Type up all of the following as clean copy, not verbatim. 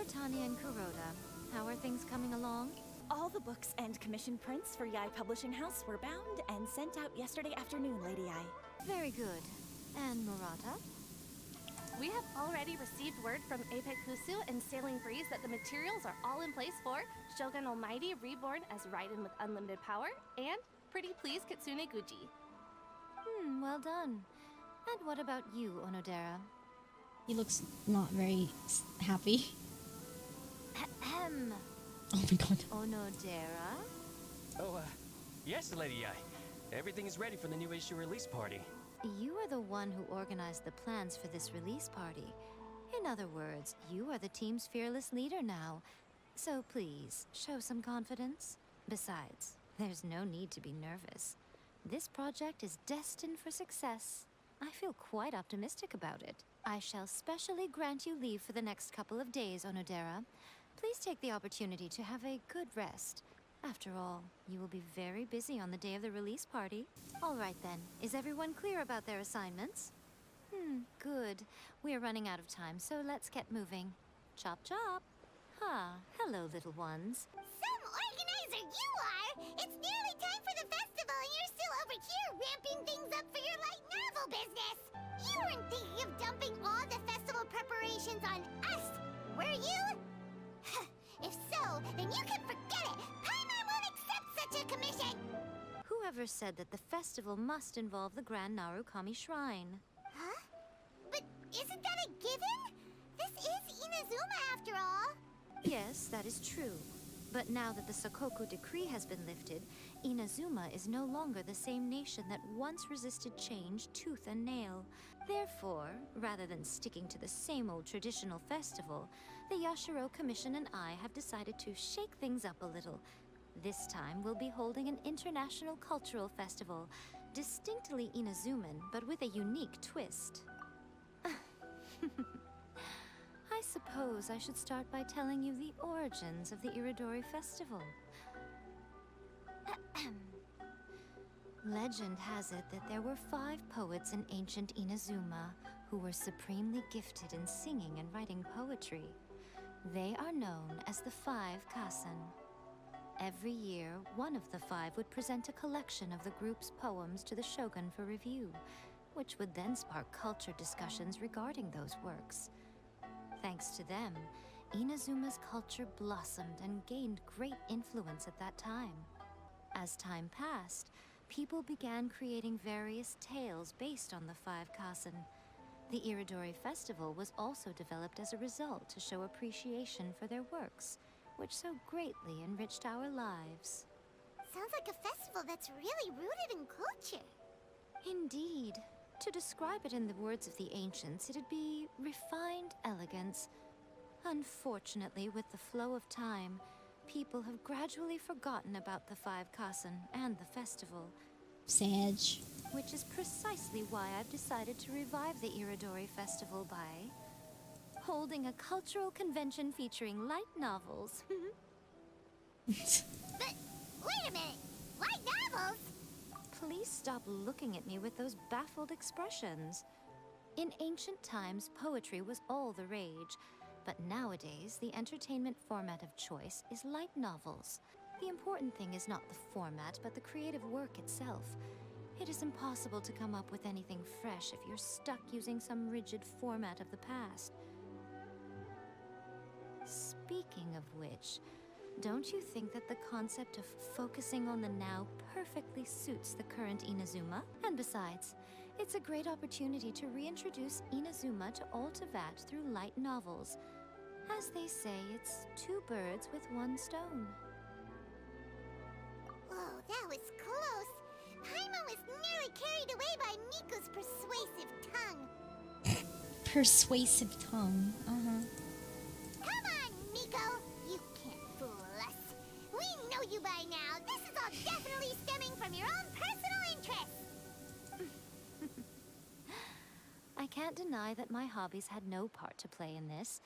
Tanya and Kuroda. How are things coming along? All the books and commission prints for Yae Publishing House were bound and sent out yesterday afternoon, Lady Yae. Very good. And Murata? We have already received word from Aicute and Sailing Breeze that the materials are all in place for Shogun Almighty Reborn as Raiden with Unlimited Power and Pretty Please Kitsune Guji. Well done. And what about you, Onodera? He looks not very happy. Ahem. Oh my god. Onodera? Oh, yes, Lady Yae. Everything is ready for the new issue release party. You are the one who organized the plans for this release party. In other words, you are the team's fearless leader now. So please, show some confidence. Besides, there's no need to be nervous. This project is destined for success. I feel quite optimistic about it. I shall specially grant you leave for the next couple of days, Onodera. Please take the opportunity to have a good rest. After all, you will be very busy on the day of the release party. All right then, is everyone clear about their assignments? Good. We are running out of time, so let's get moving. Chop chop. Hello, little ones. Some organizer you are! It's nearly time for the festival and you're still over here ramping things up for your light novel business! You weren't thinking of dumping all the festival preparations on us, were you? If so, then you can forget it! Paimon won't accept such a commission! Whoever said that the festival must involve the Grand Narukami Shrine? Huh? But isn't that a given? This is Inazuma after all! Yes, that is true. But now that the Sokoku decree has been lifted, Inazuma is no longer the same nation that once resisted change tooth and nail. Therefore, rather than sticking to the same old traditional festival, the Yashiro Commission and I have decided to shake things up a little. This time, we'll be holding an international cultural festival, distinctly Inazuman, but with a unique twist. I suppose I should start by telling you the origins of the Irodori festival. Legend has it that there were 5 poets in ancient Inazuma who were supremely gifted in singing and writing poetry. They are known as the 5 Kasen. Every year, one of the 5 would present a collection of the group's poems to the shogun for review, which would then spark culture discussions regarding those works. Thanks to them, Inazuma's culture blossomed and gained great influence at that time. As time passed, people began creating various tales based on the 5 Kasen. The Irodori festival was also developed as a result to show appreciation for their works, which so greatly enriched our lives. Sounds like a festival that's really rooted in culture. Indeed. To describe it in the words of the ancients, it'd be refined elegance. Unfortunately, with the flow of time, people have gradually forgotten about the 5 Kasen and the festival. Sage. Which is precisely why I've decided to revive the Irodori festival by holding a cultural convention featuring light novels. But wait a minute! Light novels? Please stop looking at me with those baffled expressions. In ancient times, poetry was all the rage, but nowadays, the entertainment format of choice is light novels. The important thing is not the format, but the creative work itself. It is impossible to come up with anything fresh if you're stuck using some rigid format of the past. Speaking of which, don't you think that the concept of focusing on the now perfectly suits the current Inazuma? And besides, it's a great opportunity to reintroduce Inazuma to Ultivat through light novels. As they say, it's 2 birds with 1 stone. Whoa, that was close! Paimon was nearly carried away by Miko's persuasive tongue. Persuasive tongue. Come on, Miko! You can't fool us. We know you by now. This is all definitely stemming from your own personal interests. I can't deny that my hobbies had no part to play in this.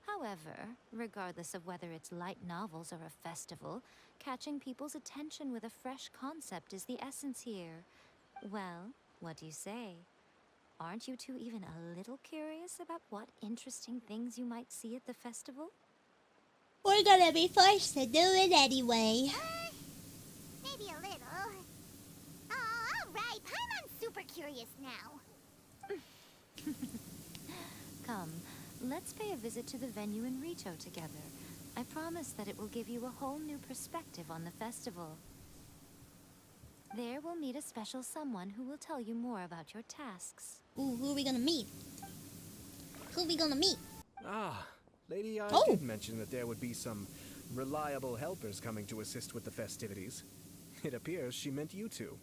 However, regardless of whether it's light novels or a festival, catching people's attention with a fresh concept is the essence here. Well, what do you say? Aren't you two even a little curious about what interesting things you might see at the festival? We're gonna be forced to do it anyway. Maybe a little. Oh, alright. Paimon's super curious now. Come, let's pay a visit to the venue in Rito together. I promise that it will give you a whole new perspective on the festival. There we'll meet a special someone who will tell you more about your tasks. Ooh, who are we gonna meet? Who are we gonna meet? Ah, Lady I Oh. did mention that there would be some reliable helpers coming to assist with the festivities. It appears she meant you two.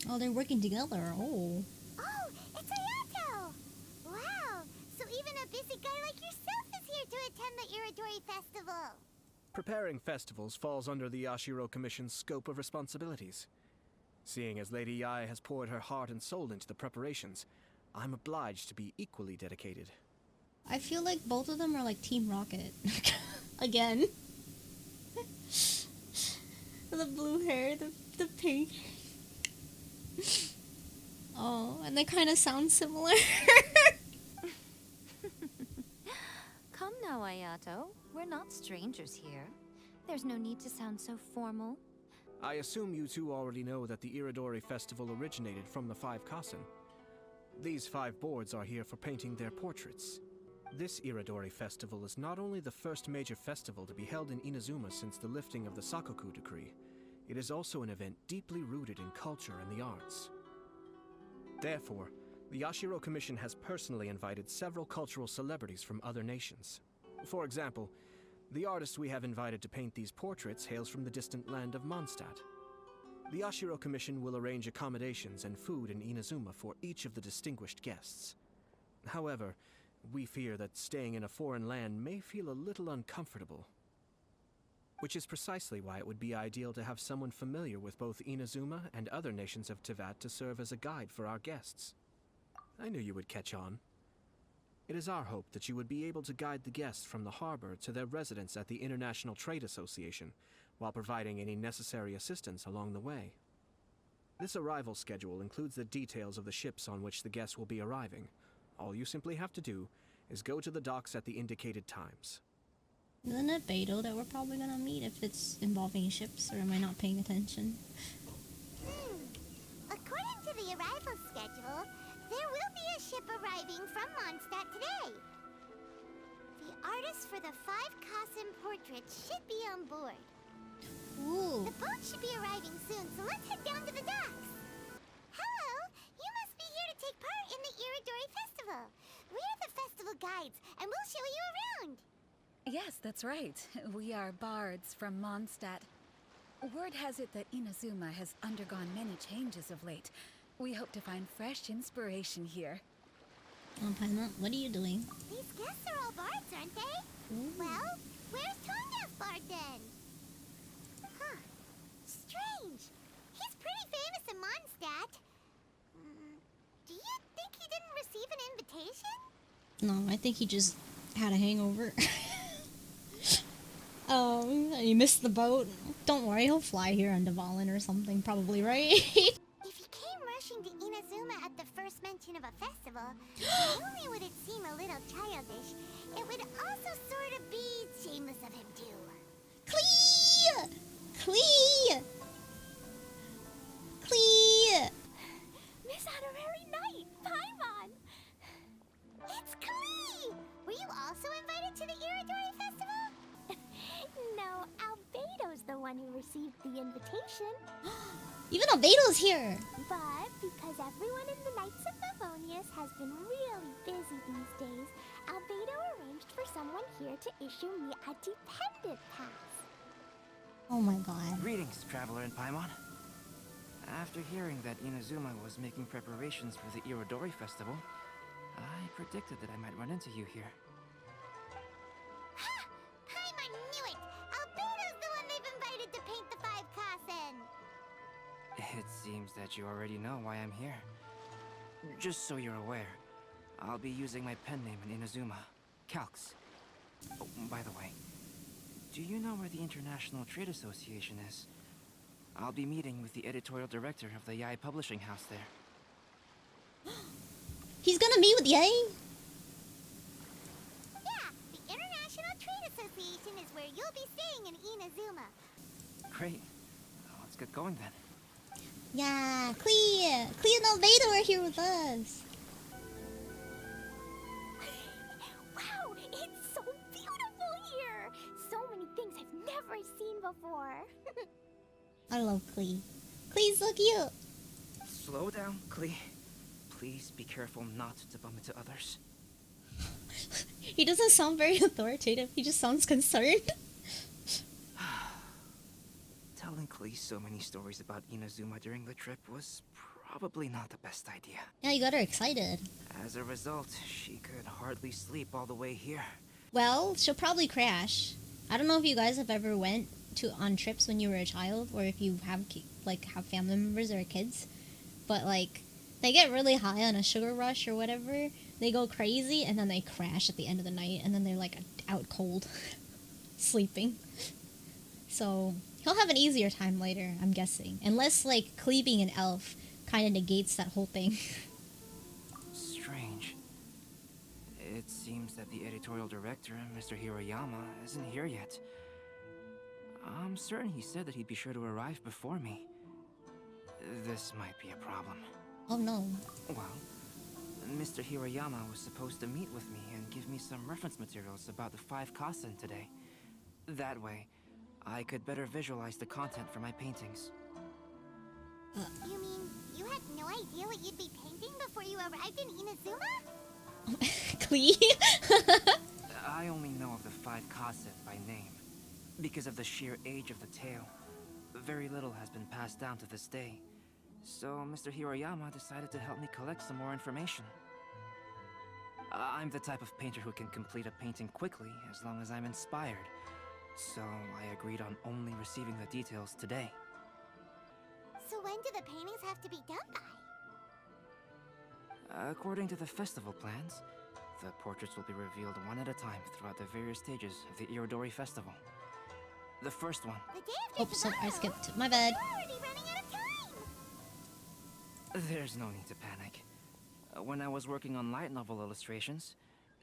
Oh, they're working together. Oh. Oh, it's Ayato! Wow, so even a busy guy like yourself is here to attend the Irodori Festival. Preparing festivals falls under the Yashiro Commission's scope of responsibilities. Seeing as Lady Ai has poured her heart and soul into the preparations, I'm obliged to be equally dedicated. I feel like both of them are like Team Rocket. Again. The blue hair, the pink. Oh, and they kind of sound similar. Come now, Ayato. We're not strangers here. There's no need to sound so formal. I assume you two already know that the Irodori Festival originated from the 5 Kasen. These 5 boards are here for painting their portraits. This Irodori Festival is not only the first major festival to be held in Inazuma since the lifting of the Sakoku decree, it is also an event deeply rooted in culture and the arts. Therefore, the Yashiro Commission has personally invited several cultural celebrities from other nations. For example, the artist we have invited to paint these portraits hails from the distant land of Mondstadt. The Yashiro Commission will arrange accommodations and food in Inazuma for each of the distinguished guests. However, we fear that staying in a foreign land may feel a little uncomfortable. Which is precisely why it would be ideal to have someone familiar with both Inazuma and other nations of Teyvat to serve as a guide for our guests. I knew you would catch on. It is our hope that you would be able to guide the guests from the harbor to their residence at the International Trade Association, while providing any necessary assistance along the way. This arrival schedule includes the details of the ships on which the guests will be arriving. All you simply have to do is go to the docks at the indicated times. Isn't it Beidou that we're probably gonna meet if it's involving ships, or am I not paying attention? According to the arrival schedule, there will be a ship arriving from Mondstadt today. The artists for the 5 Kasen portraits should be on board. Ooh. The boat should be arriving soon, so let's head down to the docks. Hello! You must be here to take part in the Irodori Festival. We're the festival guides, and we'll show you around. Yes, that's right. We are bards from Mondstadt. Word has it that Inazuma has undergone many changes of late. We hope to find fresh inspiration here. Oh, Paimon, what are you doing? These guests are all bards, aren't they? Ooh. Well, where's Tonga's bard then? Huh. Strange. He's pretty famous in Mondstadt. Do you think he didn't receive an invitation? No, I think he just had a hangover. He missed the boat. Don't worry, he'll fly here on Dvalin or something, probably, right? If he came rushing to Inazuma at the first mention of a festival, not only would it seem a little childish, it would also sort of be shameless of him too. Klee! Klee! Klee! Miss Honorary Knight, Paimon! It's Klee! Were you also invited to the Irodori Festival? No, Albedo's the one who received the invitation. Even Albeido's here! But because everyone in the Knights of Favonius has been really busy these days, Albedo arranged for someone here to issue me a dependent pass. Oh my god. Greetings, Traveler and Paimon. After hearing that Inazuma was making preparations for the Irodori Festival, I predicted that I might run into you here. Ha! Paimon knew it! Albedo's the one they've invited to paint the 5 Kasen! It seems that you already know why I'm here. Just so you're aware, I'll be using my pen name in Inazuma, Calx. Oh, by the way, do you know where the International Trade Association is? I'll be meeting with the editorial director of the Yae publishing house there. He's gonna meet with Yae? Yeah, the International Trade Association is where we'll be staying in Inazuma. Great. Let's get going then. Yeah, Klee and Albedo are here with us. Wow, it's so beautiful here! So many things I've never seen before. I love Klee. Klee's so cute. Slow down, Klee. Please be careful not to bump into others. He doesn't sound very authoritative. He just sounds concerned. Telling Klee so many stories about Inazuma during the trip was probably not the best idea. Yeah, you got her excited. As a result, she could hardly sleep all the way here. Well, she'll probably crash. I don't know if you guys have ever went on trips when you were a child, or if you have have family members or kids, but like they get really high on a sugar rush or whatever. They go crazy and then they crash at the end of the night, and then they're like out cold, sleeping. So he'll have an easier time later, I'm guessing, unless like Klee being an elf kind of negates that whole thing. Strange. It seems that the editorial director, Mr. Hiroyama, isn't here yet. I'm certain he said that he'd be sure to arrive before me. This might be a problem. Oh no. Well, Mr. Hiroyama was supposed to meet with me and give me some reference materials about the 5 Kasen today. That way, I could better visualize the content for my paintings. You mean you had no idea what you'd be painting before you arrived in Inazuma? Klee? I only know of the 5 Kasen by name. Because of the sheer age of the tale, very little has been passed down to this day. So Mr. Hiroyama decided to help me collect some more information. I'm the type of painter who can complete a painting quickly as long as I'm inspired. So I agreed on only receiving the details today. So when do the paintings have to be done by? According to the festival plans, the portraits will be revealed one at a time throughout the various stages of the Irodori festival. The first one. The day after Oops, so I tomorrow. skipped. My bad. You're already running out of time. There's no need to panic. When I was working on light novel illustrations,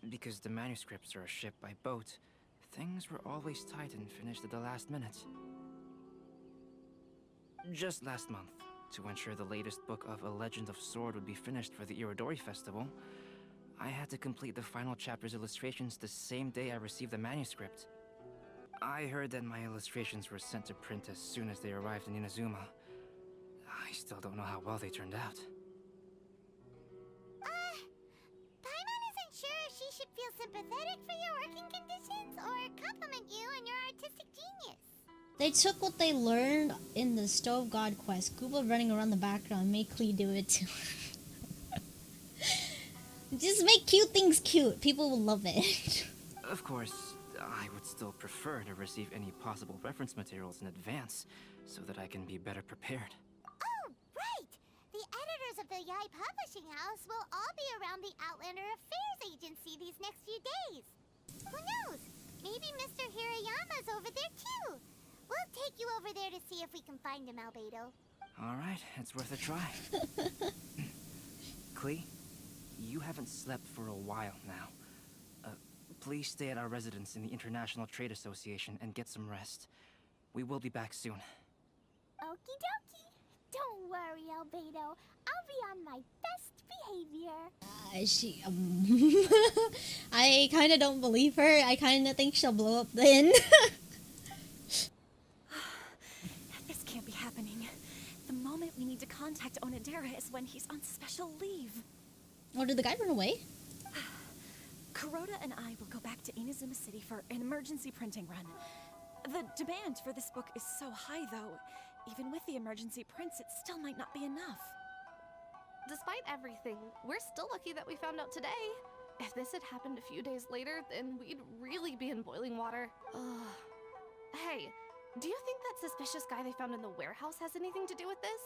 because the manuscripts are shipped by boat, things were always tight and finished at the last minute. Just last month, to ensure the latest book of A Legend of Sword would be finished for the Irodori festival, I had to complete the final chapter's illustrations the same day I received the manuscript. I heard that my illustrations were sent to print as soon as they arrived in Inazuma. I still don't know how well they turned out. Paimon isn't sure if she should feel sympathetic for your working conditions or compliment you on your artistic genius. They took what they learned in the Stove God quest. Koopa running around the background. Make Klee do it too. Just make cute things cute. People will love it. Of course, I would still prefer to receive any possible reference materials in advance, so that I can be better prepared. Oh, right! The editors of the Yai Publishing House will all be around the Outlander Affairs Agency these next few days. Who knows? Maybe Mr. Hirayama's over there too. We'll take you over there to see if we can find him, Albedo. Alright, it's worth a try. Klee, you haven't slept for a while now. Please stay at our residence in the International Trade Association and get some rest. We will be back soon. Okie dokie. Don't worry, Albedo. I'll be on my best behavior. I kind of don't believe her. I kind of think she'll blow up the inn. This can't be happening. The moment we need to contact Onodera is when he's on special leave. Or did the guy run away? Kuroda and I will go back to Inazuma City for an emergency printing run. The demand for this book is so high, though. Even with the emergency prints, it still might not be enough. Despite everything, we're still lucky that we found out today. If this had happened a few days later, then we'd really be in boiling water. Ugh. Hey, do you think that suspicious guy they found in the warehouse has anything to do with this?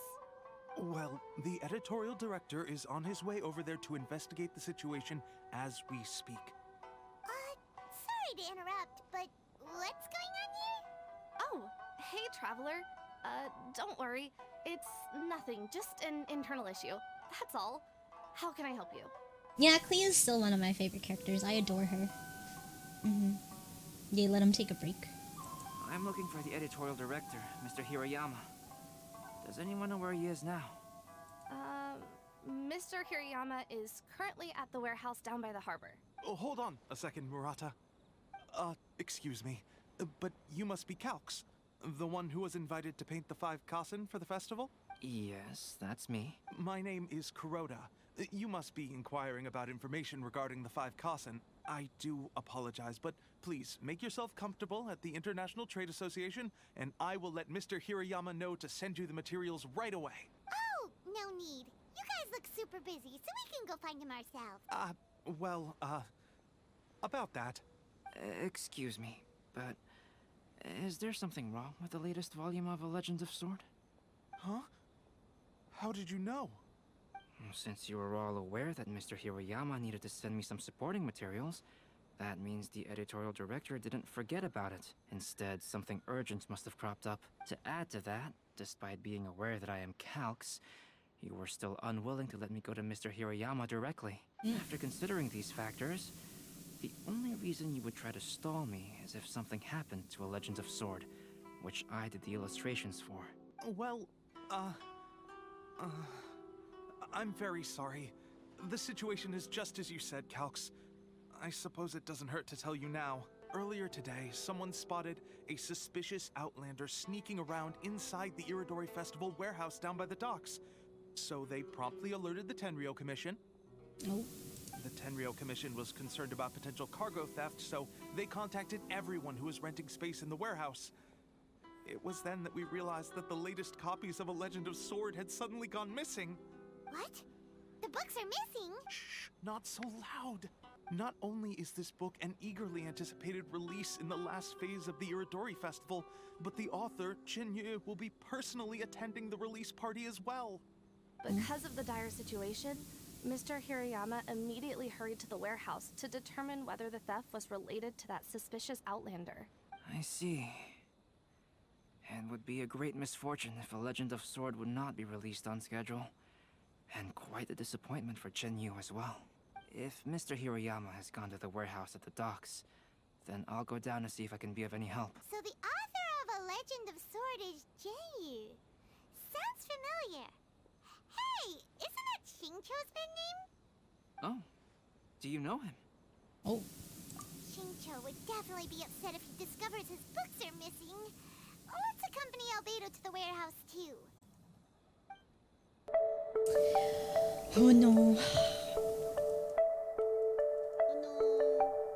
Well, the editorial director is on his way over there to investigate the situation as we speak. Sorry to interrupt, but what's going on here? Oh, hey, Traveler. Don't worry. It's nothing, just an internal issue. That's all. How can I help you? Yeah, Klee is still one of my favorite characters. I adore her. Yeah, let him take a break. I'm looking for the editorial director, Mr. Hirayama. Does anyone know where he is now? Mr. Hirayama is currently at the warehouse down by the harbor. Oh, hold on a second, Murata. Excuse me, but you must be Calx, the one who was invited to paint the 5 Kasen for the festival? Yes, that's me. My name is Kuroda. You must be inquiring about information regarding the 5 Kasen. I do apologize, but please make yourself comfortable at the International Trade Association, and I will let Mr. Hirayama know to send you the materials right away. Oh, no need. You guys look super busy, so we can go find him ourselves. About that. Excuse me, but is there something wrong with the latest volume of A Legend of Sword? Huh? How did you know? Since you were all aware that Mr. Hirayama needed to send me some supporting materials, that means the editorial director didn't forget about it. Instead, something urgent must have cropped up. To add to that, despite being aware that I am Calx, you were still unwilling to let me go to Mr. Hirayama directly. After considering these factors, the only reason you would try to stall me is if something happened to A Legend of Sword, which I did the illustrations for. Well, I'm very sorry. The situation is just as you said, Calx. I suppose it doesn't hurt to tell you now. Earlier today, someone spotted a suspicious outlander sneaking around inside the Irodori Festival warehouse down by the docks. So they promptly alerted the Tenryou Commission. Oh. The Tenryou Commission was concerned about potential cargo theft, so they contacted everyone who was renting space in the warehouse. It was then that we realized that the latest copies of A Legend of Sword had suddenly gone missing. What? The books are missing? Shh, not so loud. Not only is this book an eagerly anticipated release in the last phase of the Irodori Festival, but the author, Chin-Yu, will be personally attending the release party as well. Because of the dire situation, Mr. Hirayama immediately hurried to the warehouse to determine whether the theft was related to that suspicious outlander. I see. It would be a great misfortune if A Legend of Sword would not be released on schedule. And quite a disappointment for Chin-Yu as well. If Mr. Hirayama has gone to the warehouse at the docks, then I'll go down to see if I can be of any help. So the author of A Legend of Sword is Jayu. Sounds familiar. Hey, isn't that Xingqiu's pen name? Oh, do you know him? Oh. Xingqiu would definitely be upset if he discovers his books are missing. Let's accompany Albedo to the warehouse too. Oh no.